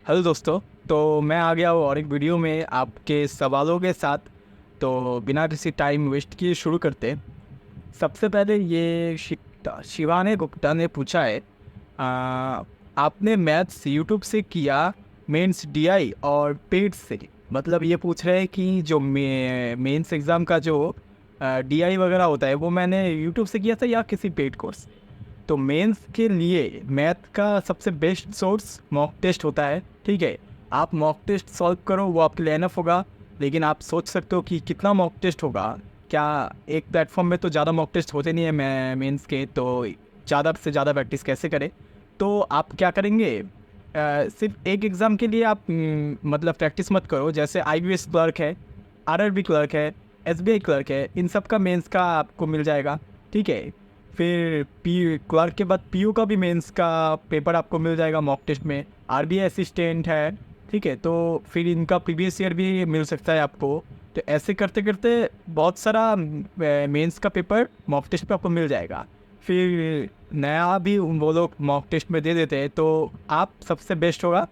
Hello दोस्तों। तो मैं आ गया हूँ और एक वीडियो में आपके सवालों के साथ। तो बिना किसी टाइम वेस्ट किए शुरू करते हैं। सबसे पहले ये शिवानी गुप्ता ने पूछा है, आ, आपने मैथ्स यूट्यूब से किया, मेंस डीआई और पेड से। मतलब ये पूछ रहे हैं कि जो मेंस एग्ज़ाम का जो डीआई वगैरह होता है वो मैंने यूट्यूब से किया था या किसी पेड कोर्स। तो मेंस के लिए मैथ का सबसे बेस्ट सोर्स मॉक टेस्ट होता है। ठीक है, आप मॉक टेस्ट सॉल्व करो, वो आपके लिए एनफ होगा। लेकिन आप सोच सकते हो कि कितना मॉक टेस्ट होगा। क्या एक प्लेटफॉर्म में तो ज़्यादा मॉक टेस्ट होते नहीं है मैं मेंस के, तो ज़्यादा से ज़्यादा प्रैक्टिस कैसे करें। तो आप क्या करेंगे, सिर्फ एक एग्ज़ाम के लिए आप मतलब प्रैक्टिस मत करो। जैसे आईबीएस क्लर्क है, आरआरबी क्लर्क है, एसबीआई क्लर्क है, इन सब का मेंस का आपको मिल जाएगा। ठीक है, फिर पी क्लर्क के बाद पीयू का भी मेंस का पेपर आपको मिल जाएगा मॉक टेस्ट में। आरबीआई असिस्टेंट है, ठीक है, तो फिर इनका प्रीवियस ईयर भी मिल सकता है आपको। तो ऐसे करते करते बहुत सारा मेंस का पेपर मॉक टेस्ट पे आपको मिल जाएगा। फिर नया भी वो लोग मॉक टेस्ट में दे देते हैं। तो आप सबसे बेस्ट होगा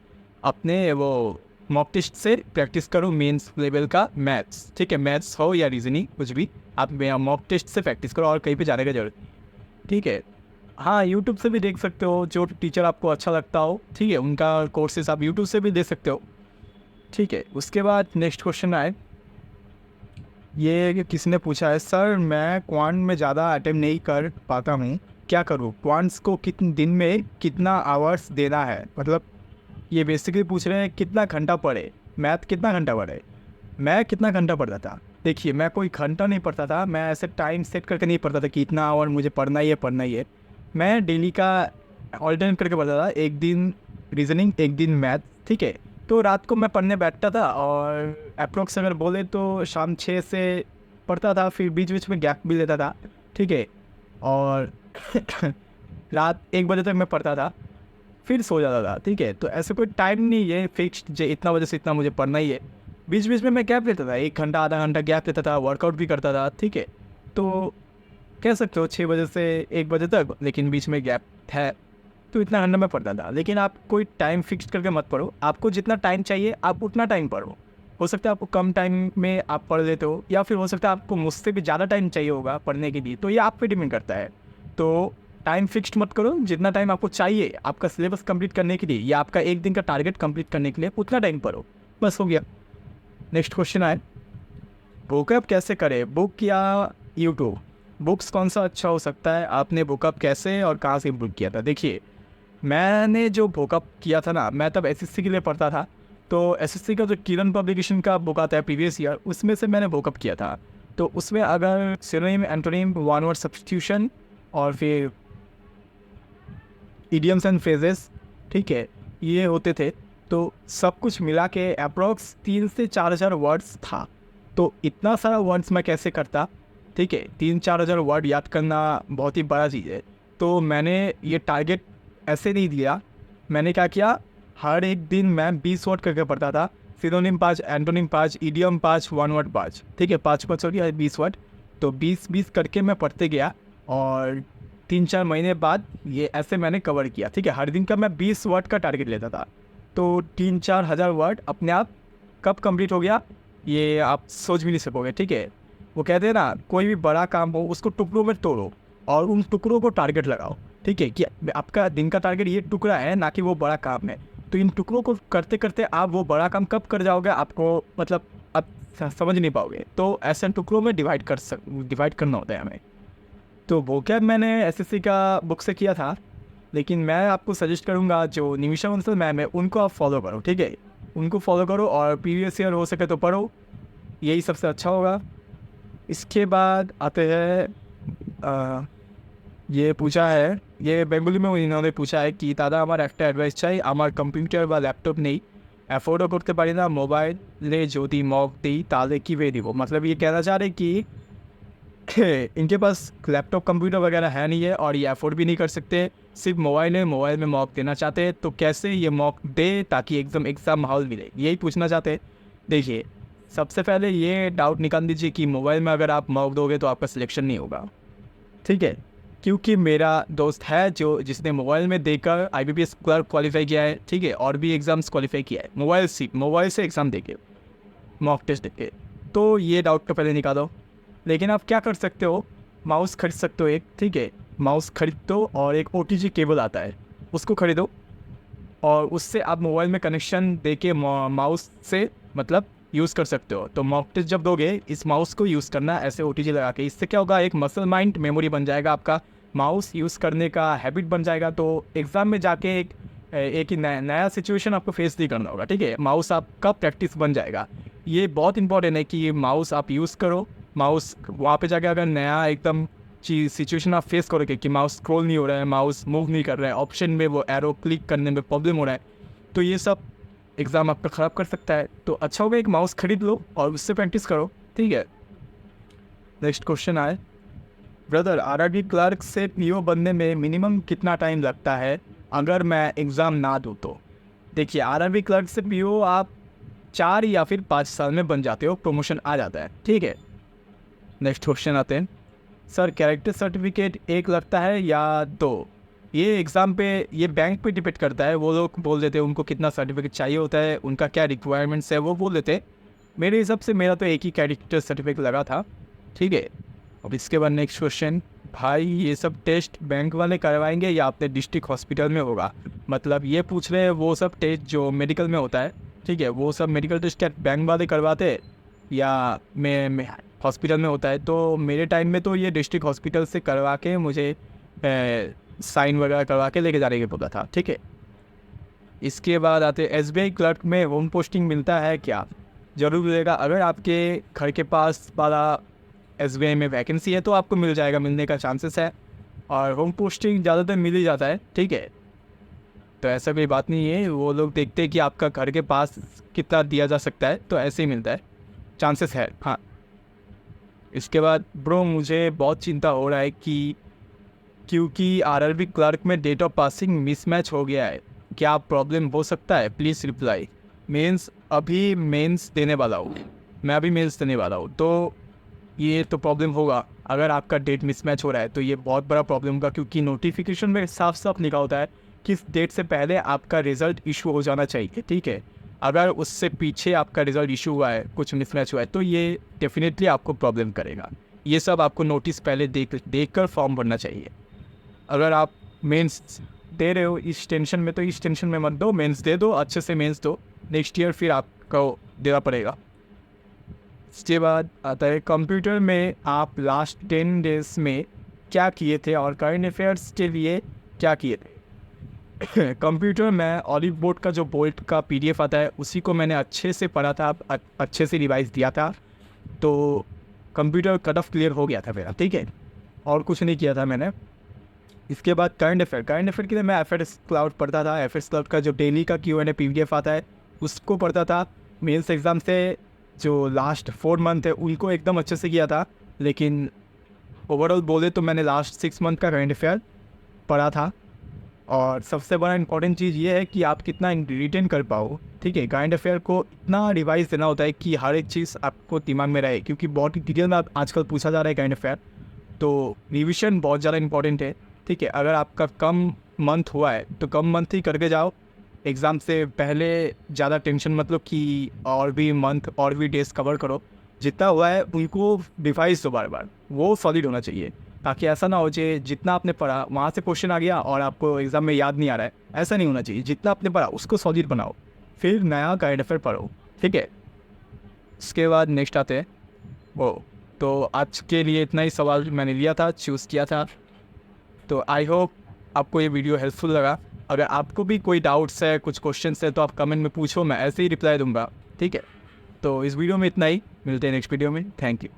अपने वो मॉक टेस्ट से प्रैक्टिस करो मेंस लेवल का मैथ्स। ठीक है, मैथ्स हो या रीजनिंग कुछ भी, आप मॉक टेस्ट से प्रैक्टिस करो और कहीं पे जाने का जरूरत नहीं। ठीक है, हाँ, यूट्यूब से भी देख सकते हो, जो टीचर आपको अच्छा लगता हो। ठीक है, उनका कोर्सेज आप यूट्यूब से भी दे सकते हो। ठीक है, उसके बाद नेक्स्ट क्वेश्चन आए, ये कि किसी ने पूछा है, सर मैं क्वांट में ज़्यादा अटेम्प्ट नहीं कर पाता हूँ, क्या करूँ, क्वांट्स को कितने दिन में कितना आवर्स देना है। मतलब ये बेसिकली पूछ रहे हैं कितना घंटा पढ़े, मैथ कितना घंटा पढ़े। मैं कितना घंटा पढ़ता था, देखिए मैं कोई घंटा नहीं पढ़ता था, मैं ऐसे टाइम सेट करके नहीं पढ़ता था कि इतना आवर मुझे पढ़ना ही है पढ़ना ही है। मैं डेली का ऑल्टरनेट करके पढ़ता था, एक दिन रीजनिंग एक दिन मैथ। ठीक है, तो रात को मैं पढ़ने बैठता था और अप्रोक्स अगर बोले तो शाम 6 से पढ़ता था, फिर बीच बीच में गैप भी लेता था। ठीक है, और रात 1 बजे तक मैं पढ़ता था, फिर सो जाता था। ठीक है, तो ऐसे कोई टाइम नहीं है फिक्स्ड जो इतना बजे से इतना मुझे पढ़ना ही है। बीच बीच में मैं गैप लेता था, 1 घंटा आधा घंटा गैप लेता था, वर्कआउट भी करता था। ठीक है, तो कह सकते हो 6 बजे से 1 बजे तक, लेकिन बीच में गैप है, तो इतना घंटा मैं पढ़ता था। लेकिन आप कोई टाइम फिक्स करके मत पढ़ो, आपको जितना टाइम चाहिए आप उतना टाइम पढ़ो। हो सकता है आपको कम टाइम में आप पढ़ लेते हो, या फिर हो सकता है आपको मुझसे भी ज़्यादा टाइम चाहिए होगा पढ़ने के लिए, तो ये आप पे डिपेंड करता है। तो टाइम फिक्स्ड मत करो, जितना टाइम आपको चाहिए आपका सिलेबस कंप्लीट करने के लिए या आपका एक दिन का टारगेट कंप्लीट करने के लिए उतना टाइम पढ़ो, बस हो गया। नेक्स्ट क्वेश्चन आए, बुकअप कैसे करें, बुक या यूट्यूब, बुक्स कौन सा अच्छा हो सकता है, आपने बुकअप कैसे और कहाँ से बुक किया था। देखिए, मैंने जो बुकअप किया था ना, मैं तब एसएससी के लिए पढ़ता था। तो एसएससी का जो किरण पब्लिकेशन का बुक आता है प्रीवियस ईयर, उसमें से मैंने बुकअप किया था। तो उसमें अगर synonym antonym one word substitution और फिर इडियम्स एंड फ्रेजेस, ठीक है, ये होते थे। तो सब कुछ मिला के अप्रोक्स 3 से 4 हज़ार वर्ड्स था। तो इतना सारा वर्ड्स मैं कैसे करता। ठीक है, 3-4 हज़ार वर्ड याद करना बहुत ही बड़ा चीज़ है। तो मैंने ये टारगेट ऐसे नहीं दिया, मैंने क्या किया, हर एक दिन मैं 20 वर्ड करके पढ़ता था। Synonym 5, antonym 5, idiom 5, one word 5। ठीक है, 5-5 हो गया 20 वर्ड। तो 20-20 करके मैं पढ़ते गया और 3-4 महीने बाद ये ऐसे मैंने कवर किया। ठीक है, हर दिन का मैं 20 वर्ड का टारगेट लेता था। तो 3-4 हज़ार वर्ड अपने आप कब कंप्लीट हो गया, ये आप सोच भी नहीं सकोगे। ठीक है, वो कहते हैं ना, कोई भी बड़ा काम हो उसको टुकड़ों में तोड़ो और उन टुकड़ों को टारगेट लगाओ। ठीक है, कि आपका दिन का टारगेट ये टुकड़ा है, ना कि वो बड़ा काम है। तो इन टुकड़ों को करते करते आप वो बड़ा काम कब कर जाओगे, आपको मतलब आप समझ नहीं पाओगे। तो ऐसे टुकड़ों में डिवाइड करना होता है हमें। तो वो क्या मैंने एसएससी का बुक से किया था। लेकिन मैं आपको सजेस्ट करूँगा जो निमिषा बंसल मैम है उनको आप फॉलो करो। ठीक है, उनको फॉलो करो और प्रीवियस ईयर हो सके तो पढ़ो, यही सबसे अच्छा होगा। इसके बाद आते हैं, ये पूछा है, ये बेंगली में इन्होंने पूछा है कि दादा আমার একটা অ্যাডভাইস চাই, আমার কম্পিউটার বা ল্যাপটপ নেই, অ্যাফোর্ডও করতে পারি না, মোবাইলে যদি মক দিই তাহলে কীভাবে দিব। मतलब ये कहना चाह रहे कि इनके पास लैपटॉप कंप्यूटर वगैरह है नहीं है और ये अफोर्ड भी नहीं कर सकते, सिर्फ मोबाइल है, मोबाइल में मॉक देना चाहते हैं, तो कैसे ये मॉक दे ताकि एकदम एग्ज़ाम माहौल मिले, यही पूछना चाहते हैं। देखिए, सबसे पहले ये डाउट निकाल दीजिए कि मोबाइल में अगर आप मॉक दोगे तो आपका सिलेक्शन नहीं होगा। ठीक है, क्योंकि मेरा दोस्त है जिसने मोबाइल में देकर IBPS क्लर्क क्वालिफाई किया है, ठीक है, और भी एग्ज़ाम्स क्वालिफाई किया है मोबाइल से एग्ज़ाम देके, मॉक टेस्ट देके। तो ये डाउट तो पहले निकालो। लेकिन आप क्या कर सकते हो, माउस खरीद सकते हो एक, ठीक है, माउस खरीद दो और एक OTG केबल आता है उसको खरीदो और उससे आप मोबाइल में कनेक्शन देके माउस से मतलब यूज़ कर सकते हो। तो मॉक टेस्ट जब दोगे इस माउस को यूज़ करना ऐसे OTG लगा के। इससे क्या होगा, एक मसल माइंड मेमोरी बन जाएगा, आपका माउस यूज़ करने का हैबिट बन जाएगा। तो एग्ज़ाम में जाके एक ही नया सिचुएशन आपको फेस नहीं करना होगा, ठीक है, माउस आपका प्रैक्टिस बन जाएगा। ये बहुत इंपॉर्टेंट है कि ये माउस आप यूज़ करो। माउस वहाँ पे जाके अगर नया एकदम चीज़ सिचुएशन आप फेस करोगे कि माउस स्क्रॉल नहीं हो रहा है, माउस मूव नहीं कर रहा है, ऑप्शन में वो एरो क्लिक करने में प्रॉब्लम हो रहा है, तो ये सब एग्ज़ाम आपका ख़राब कर सकता है। तो अच्छा होगा एक माउस खरीद लो और उससे प्रैक्टिस करो, ठीक है। नेक्स्ट क्वेश्चन आए, ब्रदर RRB क्लर्क से PO बनने में मिनिमम कितना टाइम लगता है अगर मैं एग्ज़ाम ना दूँ तो? देखिए, RRB क्लर्क से PO आप 4 या फिर 5 साल में बन जाते हो, प्रमोशन आ जाता है, ठीक है। नेक्स्ट क्वेश्चन आते हैं, सर कैरेक्टर सर्टिफिकेट एक लगता है या 2? ये एग्ज़ाम पे, ये बैंक पे डिपेंड करता है। वो लोग बोल देते हैं उनको कितना सर्टिफिकेट चाहिए होता है, उनका क्या रिक्वायरमेंट्स है वो बोल देते हैं। मेरे हिसाब से मेरा तो एक ही कैरेक्टर सर्टिफिकेट लगा था, ठीक है। अब इसके बाद नेक्स्ट क्वेश्चन, भाई ये सब टेस्ट बैंक वाले करवाएंगे या अपने डिस्ट्रिक्ट हॉस्पिटल में होगा? मतलब ये पूछ रहे हैं वो सब टेस्ट जो मेडिकल में होता है, ठीक है, वो सब मेडिकल टेस्ट क्या बैंक वाले करवाते हैं या मैं हॉस्पिटल में होता है? तो मेरे टाइम में तो ये डिस्ट्रिक्ट हॉस्पिटल से करवा के मुझे साइन वगैरह करवा के लेके जाने के बोला था, ठीक है। इसके बाद आते SBI क्लर्क में होम पोस्टिंग मिलता है क्या? ज़रूर मिलेगा। अगर आपके घर के पास वाला SBI में वैकेंसी है तो आपको मिल जाएगा, मिलने का चांसेस है। और होम पोस्टिंग ज़्यादातर मिल ही जाता है, ठीक है, तो ऐसा कोई बात नहीं है। वो लोग देखते हैं कि आपका घर के पास कितना दिया जा सकता है, तो ऐसे ही मिलता है, चांसेस है, हाँ। इसके बाद ब्रो मुझे बहुत चिंता हो रहा है कि क्योंकि RRB क्लर्क में डेट ऑफ पासिंग मिसमैच हो गया है, क्या प्रॉब्लम हो सकता है? Please reply. मेंस अभी मेंस देने वाला हूँ, मैं अभी मेंस देने वाला हूँ, तो ये तो प्रॉब्लम होगा। अगर आपका डेट मिसमैच हो रहा है तो ये बहुत बड़ा प्रॉब्लम होगा, क्योंकि नोटिफिकेशन में साफ साफ लिखा होता है किस डेट से पहले आपका रिज़ल्ट इशू हो जाना चाहिए, ठीक है। अगर उससे पीछे आपका रिज़ल्ट इशू हुआ है, कुछ मिसमैच हुआ है, तो ये डेफिनेटली आपको प्रॉब्लम करेगा। ये सब आपको नोटिस पहले देख कर फॉर्म भरना चाहिए। अगर आप मेंस दे रहे हो इस टेंशन में, तो इस टेंशन में मत दो, मेंस दे दो, अच्छे से मेंस दो, नेक्स्ट ईयर फिर आपको देना पड़ेगा। इसके बाद आता है कंप्यूटर में आप लास्ट 10 डेज में क्या किए थे और करंट अफेयर्स के लिए क्या किए थे? कंप्यूटर में ऑलिव बोर्ड का जो बोल्ट का PDF आता है उसी को मैंने अच्छे से पढ़ा था, अच्छे से रिवाइज दिया था, तो कंप्यूटर कट ऑफ क्लियर हो गया था मेरा, ठीक है, और कुछ नहीं किया था मैंने। इसके बाद करंट अफेयर के लिए मैं FS क्लाउड पढ़ता था। FS क्लाउड का जो डेली का Q&A PDF आता है उसको पढ़ता था। मेंस एग्ज़ाम से जो लास्ट 4 मंथ है उनको एकदम अच्छे से किया था, लेकिन ओवरऑल बोले तो मैंने लास्ट 6 मंथ का करंट अफेयर पढ़ा था। और सबसे बड़ा इंपॉर्टेंट चीज़ ये है कि आप कितना रिटेन कर पाओ, ठीक है। करंट अफेयर को इतना रिवाइज देना होता है कि हर एक चीज़ आपको दिमाग में रहे, क्योंकि बहुत डिटेल में आजकल पूछा जा रहा है करंट अफेयर, तो रिविजन बहुत ज़्यादा इंपॉर्टेंट है, ठीक है। अगर आपका कम मंथ हुआ है तो कम मंथ ही करके जाओ, एग्ज़ाम से पहले ज़्यादा टेंशन मतलब कि और भी मंथ और भी डेज कवर करो। जितना हुआ है उनको रिवाइज दो बार बार, वो सॉलिड होना चाहिए, ताकि ऐसा ना हो जाए जितना आपने पढ़ा वहाँ से क्वेश्चन आ गया और आपको एग्ज़ाम में याद नहीं आ रहा है, ऐसा नहीं होना चाहिए। जितना आपने पढ़ा उसको सॉलिड बनाओ, फिर नया करंट अफेयर पढ़ो, ठीक है। इसके बाद नेक्स्ट आते हैं वो, तो आज के लिए इतना ही सवाल मैंने लिया था, चूज़ किया था। तो आई होप आपको ये वीडियो हेल्पफुल लगा। अगर आपको भी कोई डाउट्स है, कुछ क्वेश्चंस है, तो आप कमेंट में पूछो, मैं ऐसे ही रिप्लाई दूंगा, ठीक है। तो इस वीडियो में इतना ही, मिलते हैं नेक्स्ट वीडियो में। Thank you.